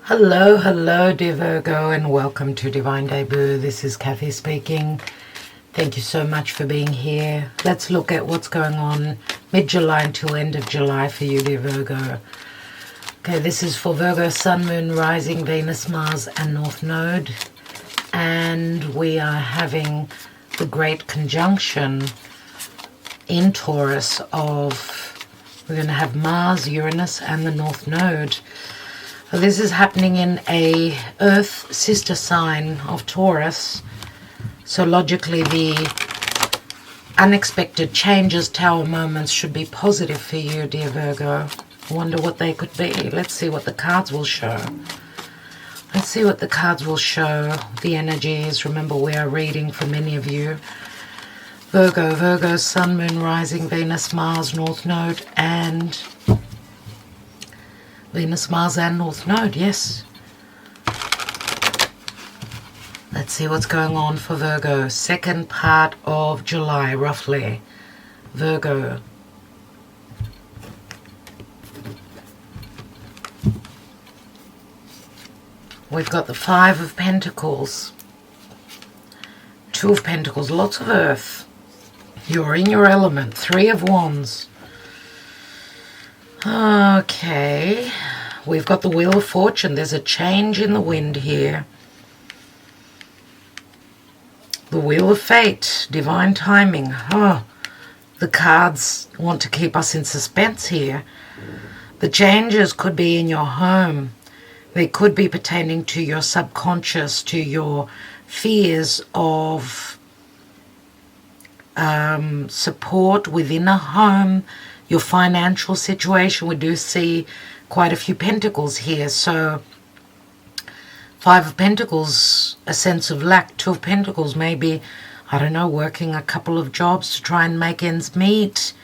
Hello, hello dear Virgo, and welcome to Divine Debut. This is Kathy speaking. Thank you so much for being here. Let's look at what's going on mid-July until end of July for you, dear Virgo. Okay, this is for Virgo, Sun, Moon, Rising, Venus, Mars, and North Node. And we are having the great conjunction in Taurus of, we're going to have Mars, Uranus, and the North Node. This is happening in a Earth sister sign of Taurus. So logically, the unexpected changes, tower moments should be positive for you, dear Virgo. I wonder what they could be. Let's see what the cards will show. Let's see what the cards will show. The energies. Remember, we are reading for many of you. Virgo, Sun, Moon, Rising, Venus, Mars, North Node, and Venus, Mars, and North Node, yes. Let's see what's going on for Virgo. Second part of July, roughly. Virgo. We've got the Five of Pentacles. Two of Pentacles, lots of Earth. You're in your element. Three of Wands. Okay, we've got the Wheel of Fortune. There's a change in the wind here. The Wheel of Fate, divine timing. Oh, the cards want to keep us in suspense here. The changes could be in your home. They could be pertaining to your subconscious, to your fears of support within a home, your financial situation. We do see quite a few pentacles here. So Five of Pentacles, a sense of lack. Two of Pentacles, maybe, I don't know, working a couple of jobs to try and make ends meet.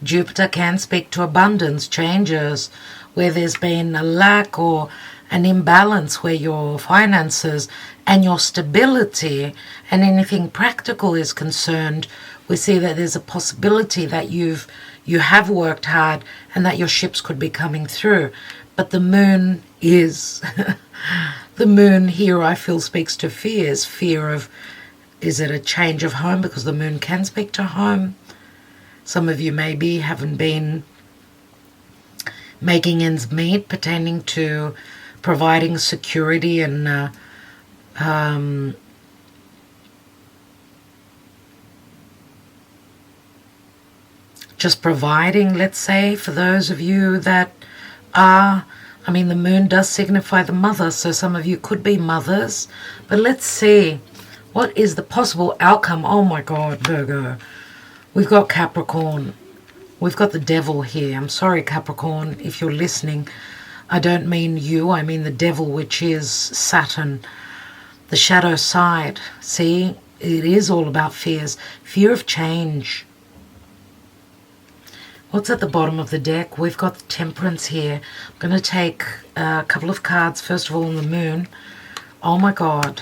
Jupiter can speak to abundance, changes, where there's been a lack or an imbalance where your finances and your stability and anything practical is concerned. We see that there's a possibility that you have worked hard and that your ships could be coming through. But the moon is, the moon here I feel speaks to fears. Fear of, is it a change of home? Because the moon can speak to home. Some of you maybe haven't been making ends meet pertaining to providing security and just providing, let's say, for those of you that are, I mean, the moon does signify the mother, so some of you could be mothers. But let's see, what is the possible outcome? Oh my God, Virgo. We've got Capricorn. We've got the devil here. I'm sorry, Capricorn, if you're listening. I don't mean you, I mean the devil, which is Saturn. The shadow side. See, it is all about fears. Fear of change. What's at the bottom of the deck? We've got the Temperance here. I'm going to take a couple of cards. First of all, on the moon. Oh my God.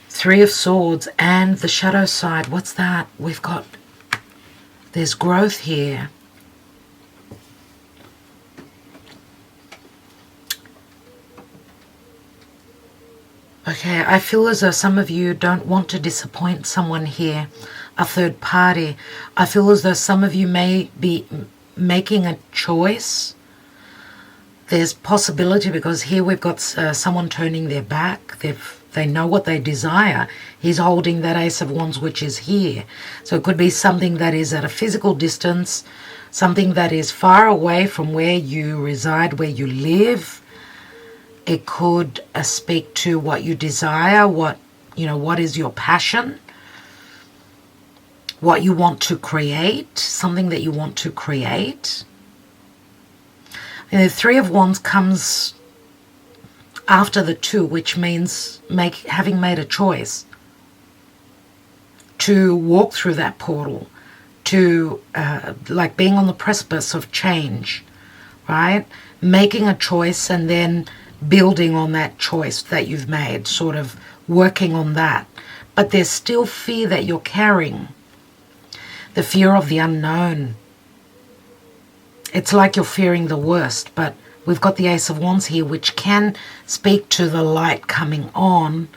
Three of Swords and the shadow side. What's that? We've got, there's growth here. Okay, I feel as though some of you don't want to disappoint someone here, a third party. I feel as though some of you may be making a choice. There's possibility because here we've got someone turning their back. They know what they desire. He's holding that Ace of Wands, which is here. So it could be something that is at a physical distance, something that is far away from where you reside, where you live. It could speak to what you desire, what is your passion, what you want to create, something that you want to create. And the Three of Wands comes after the Two, which means having made a choice to walk through that portal, to like being on the precipice of change, right? Making a choice and then building on that choice that you've made, sort of working on that. But there's still fear that you're carrying. The fear of the unknown. It's like you're fearing the worst, but we've got the Ace of Wands here, which can speak to the light coming on.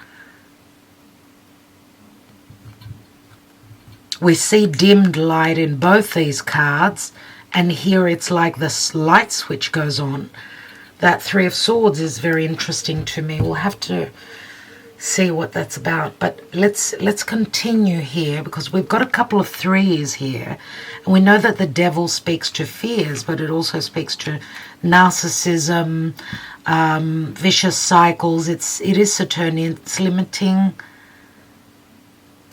We see dimmed light in both these cards, and here it's like this light switch goes on. That Three of Swords is very interesting to me. We'll have to see what that's about, but let's continue here, because we've got a couple of threes here, and we know that the Devil speaks to fears, but it also speaks to narcissism, vicious cycles. It is Saturnian. It's limiting,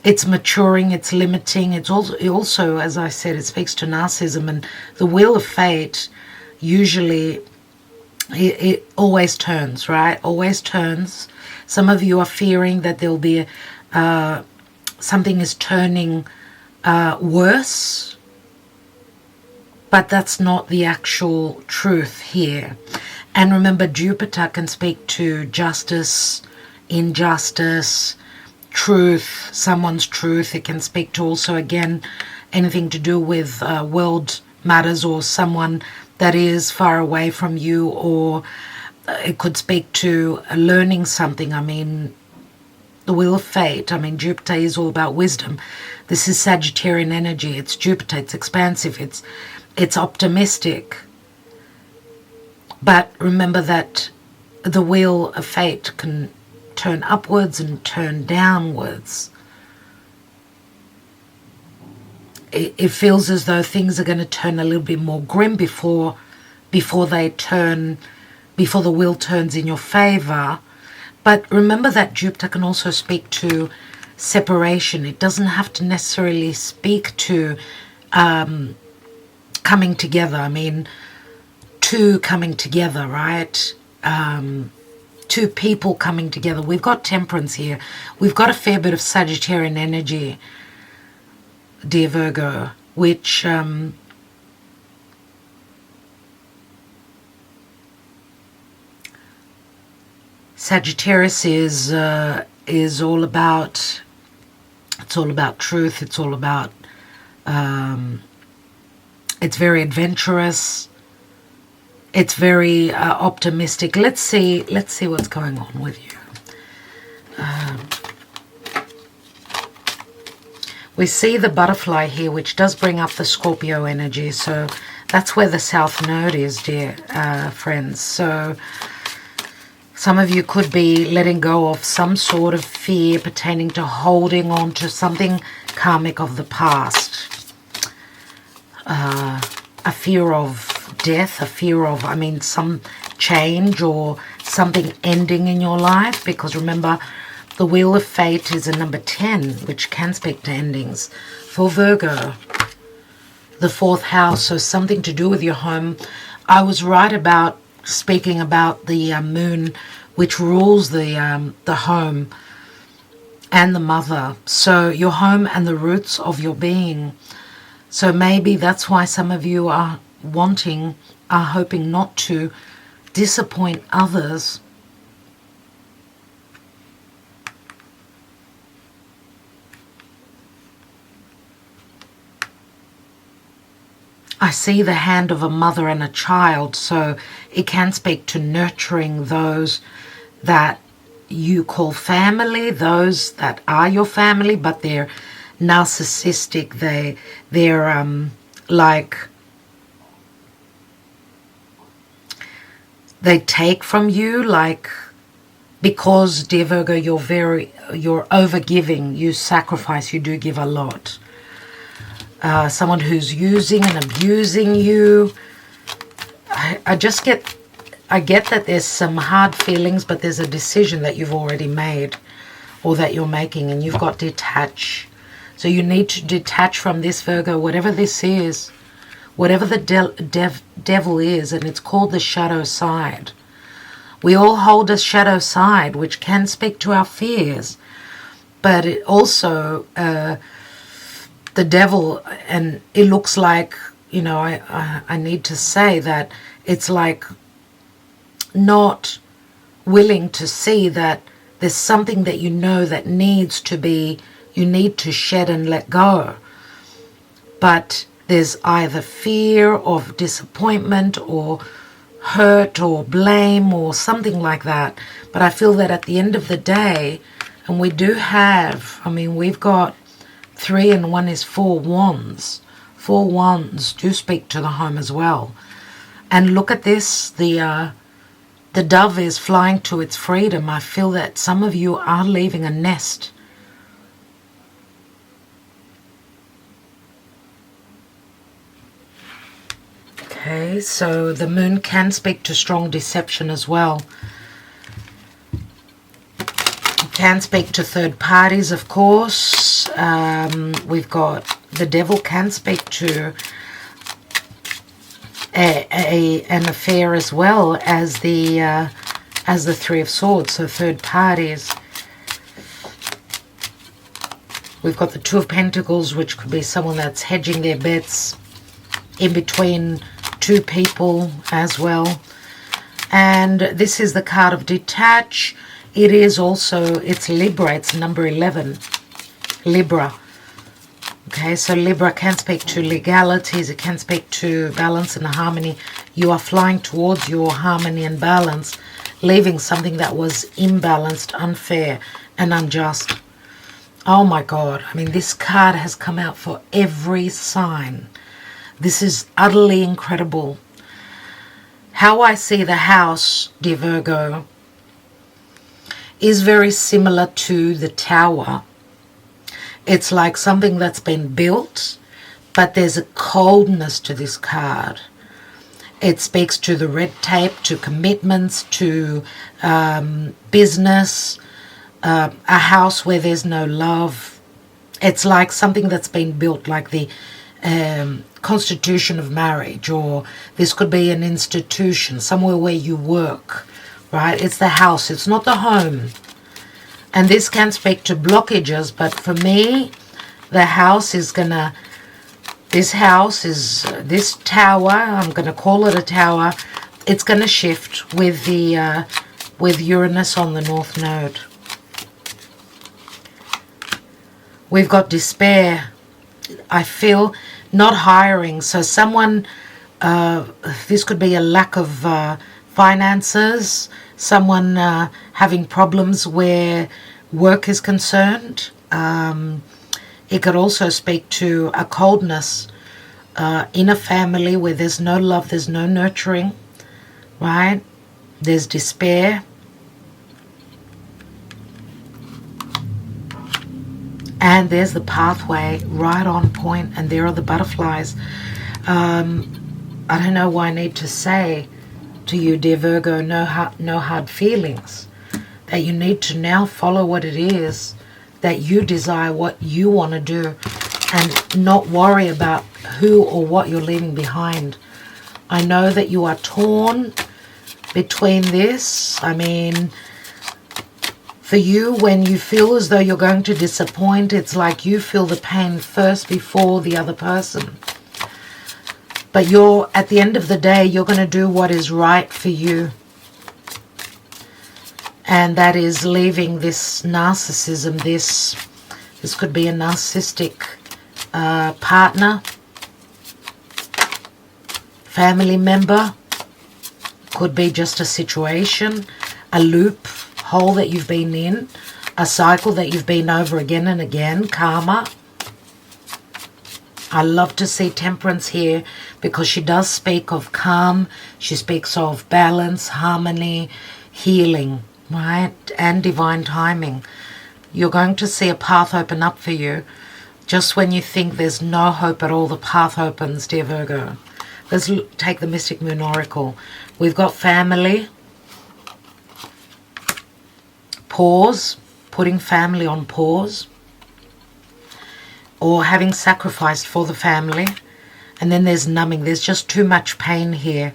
it's maturing, it's limiting. It's also, as I said, it speaks to narcissism. And the Wheel of Fate, usually it always turns, right? Always turns. Some of you are fearing that there'll be something is turning worse, but that's not the actual truth here. And remember, Jupiter can speak to justice, injustice, truth, someone's truth. It can speak to also, again, anything to do with world matters, or someone that is far away from you, or it could speak to learning something. I mean, the Wheel of Fate, I mean, Jupiter is all about wisdom. This is Sagittarian energy. It's Jupiter. It's expansive. It's optimistic. But remember that the Wheel of Fate can turn upwards and turn downwards. It feels as though things are going to turn a little bit more grim before they turn, before the wheel turns in your favor. But remember that Jupiter can also speak to separation. It doesn't have to necessarily speak to coming together. I mean, two coming together, right? Two people coming together. We've got Temperance here. We've got a fair bit of Sagittarian energy, dear Virgo, which Sagittarius is all about. It's all about truth. It's all about. It's very adventurous. It's very optimistic. Let's see what's going on with you. We see the butterfly here, which does bring up the Scorpio energy. So that's where the South Node is, dear friends. So some of you could be letting go of some sort of fear pertaining to holding on to something karmic of the past. A fear of death, a fear of, I mean, some change or something ending in your life. Because remember, the Wheel of Fate is a number 10, which can speak to endings. For Virgo, the 4th house, so something to do with your home. I was right about speaking about the moon, which rules the home and the mother. So your home and the roots of your being. So maybe that's why some of you are hoping not to disappoint others. I see the hand of a mother and a child, so it can speak to nurturing those that you call family, those that are your family, but they're narcissistic. They're like, they take from you, like, because, dear Virgo, you're overgiving, you sacrifice, you do give a lot. Someone who's using and abusing you. I get that there's some hard feelings, but there's a decision that you've already made or that you're making, and you've got to detach. So you need to detach from this, Virgo, whatever this is, whatever the devil is, and it's called the shadow side. We all hold a shadow side, which can speak to our fears, but it also... the devil, and it looks like, you know, I need to say that it's like not willing to see that there's something that you know that needs to be, you need to shed and let go. But there's either fear of disappointment or hurt or blame or something like that. But I feel that at the end of the day, and we do have, I mean, we've got 3 and 1 is 4 wands. 4 wands do speak to the home as well. And look at this, the dove is flying to its freedom. I feel that some of you are leaving a nest. Okay, so the moon can speak to strong deception as well. It can speak to third parties, of course. We've got the devil can speak to an affair as well as the 3 of Swords, so third parties. We've got the 2 of Pentacles, which could be someone that's hedging their bets in between 2 people as well. And this is the card of detach. It is also, it's Libra, it's number 11, Libra. Okay, so Libra can speak to legalities, it can speak to balance and harmony. You are flying towards your harmony and balance, leaving something that was imbalanced, unfair, and unjust. Oh my God, I mean, this card has come out for every sign. This is utterly incredible. How I see the house, dear Virgo, is very similar to the Tower. It's like something that's been built, but there's a coldness to this card. It speaks to the red tape, to commitments, to business, a house where there's no love. It's like something that's been built, like the constitution of marriage, or this could be an institution, somewhere where you work, right? It's the house, it's not the home. And this can speak to blockages, but for me, the house is gonna, this house is, this tower, I'm gonna call it a tower, it's gonna shift with the, with Uranus on the North Node. We've got despair. I feel not hiring. So someone, this could be a lack of finances, someone having problems where work is concerned. It could also speak to a coldness in a family where there's no love, there's no nurturing, right? There's despair. And there's the pathway right on point, and there are the butterflies. I don't know why I need to say to you, dear Virgo, no hard feelings. That you need to now follow what it is that you desire, what you want to do, and not worry about who or what you're leaving behind. I know that you are torn between this. I mean, for you, when you feel as though you're going to disappoint, it's like you feel the pain first before the other person. But you're, at the end of the day, you're going to do what is right for you. And that is leaving this narcissism, this could be a narcissistic partner, family member, could be just a situation, a loop, hole that you've been in, a cycle that you've been over again and again, karma. I love to see Temperance here because she does speak of calm, she speaks of balance, harmony, healing, right? And divine timing. You're going to see a path open up for you. Just when you think there's no hope at all, the path opens, dear Virgo. Let's take the Mystic Moon Oracle. We've got family. Pause, putting family on pause, or having sacrificed for the family. And then there's numbing. There's just too much pain here.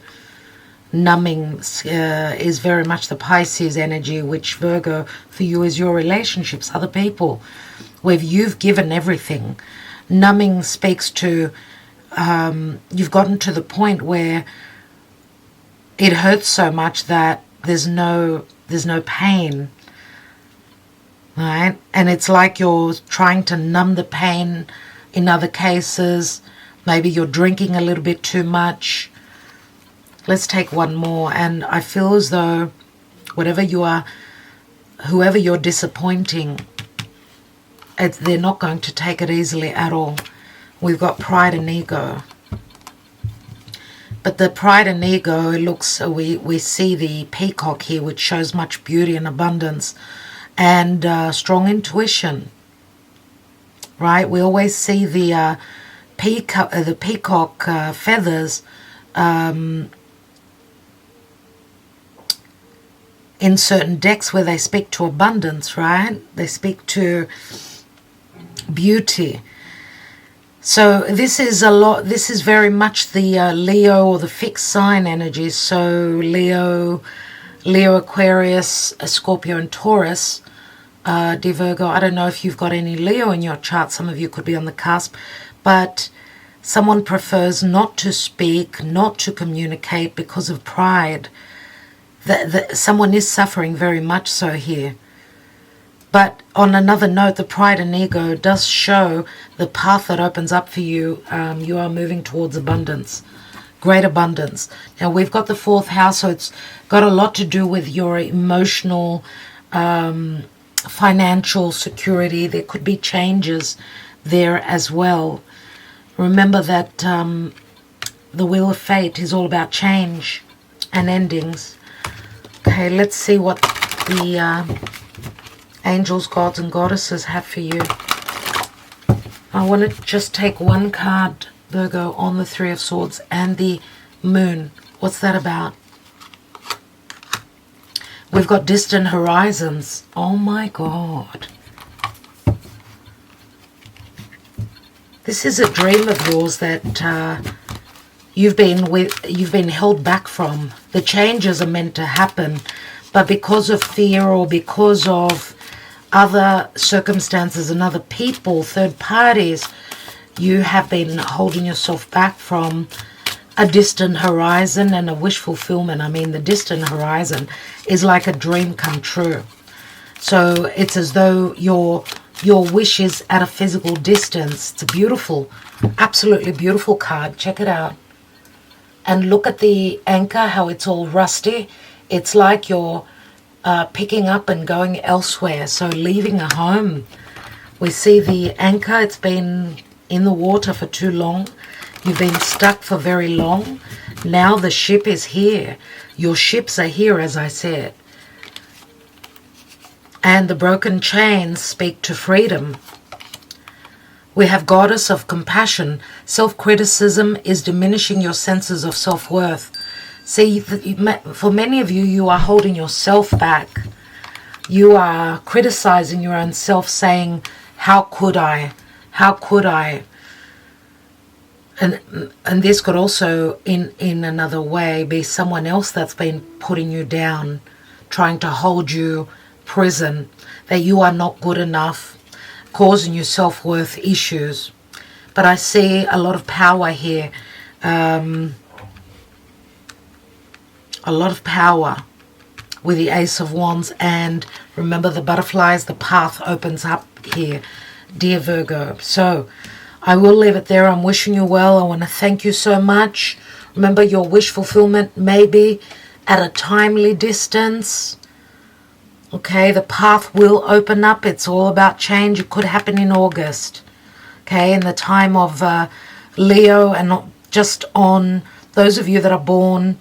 Numbing is very much the Pisces energy, which Virgo for you is your relationships, other people, where you've given everything. Numbing speaks to you've gotten to the point where it hurts so much that there's no pain. Right? And it's like you're trying to numb the pain in other cases. Maybe you're drinking a little bit too much. Let's take one more. And I feel as though whatever you are, whoever you're disappointing, they're not going to take it easily at all. We've got pride and ego. But the pride and ego, it looks, we see the peacock here, which shows much beauty and abundance and strong intuition, right? We always see the peacock feathers in certain decks where they speak to abundance, right? They speak to beauty. So this is this is very much the Leo or the fixed sign energies. So Leo, Aquarius, Scorpio and Taurus, dear Virgo. I don't know if you've got any Leo in your chart. Some of you could be on the cusp, but someone prefers not to speak, not to communicate because of pride. Someone is suffering very much so here. But on another note, the pride and ego does show the path that opens up for you. You are moving towards abundance, great abundance. Now, we've got the 4th house, so it's got a lot to do with your emotional, financial security. There could be changes there as well. Remember that the Wheel of Fate is all about change and endings. Okay, let's see what the angels, gods and goddesses have for you. I want to just take one card, Virgo, on the 3 of Swords and the Moon. What's that about? We've got distant horizons. Oh my God. This is a dream of yours that you've been held back from. The changes are meant to happen, but because of fear or because of other circumstances and other people, third parties, you have been holding yourself back from a distant horizon and a wish fulfillment. I mean, the distant horizon is like a dream come true. So it's as though your wish is at a physical distance. It's a beautiful, absolutely beautiful card. Check it out. And look at the anchor, how it's all rusty. It's like you're picking up and going elsewhere, so leaving a home. We see the anchor, it's been in the water for too long. You've been stuck for very long. Now the ship is here. Your ships are here, as I said. And the broken chains speak to freedom. We have Goddess of Compassion. Self-criticism is diminishing your senses of self-worth. See, for many of you, you are holding yourself back. You are criticizing your own self, saying, how could I? How could I? And this could also, in another way, be someone else that's been putting you down, trying to hold you prison, that you are not good enough, causing you self-worth issues. But I see a lot of power here. A lot of power with the Ace of Wands, and remember the butterflies, the path opens up here, dear Virgo. So I will leave it there. I'm wishing you well. I want to thank you so much. Remember, your wish fulfillment may be at a timely distance. Okay, the path will open up. It's all about change. It could happen in August. Okay, in the time of Leo, and not just on those of you that are born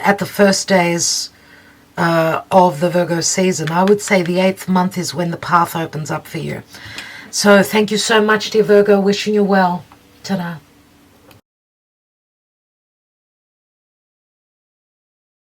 at the first days of the Virgo season. I would say the 8th month is when the path opens up for you. So thank you so much, dear Virgo. Wishing you well. Ta-da.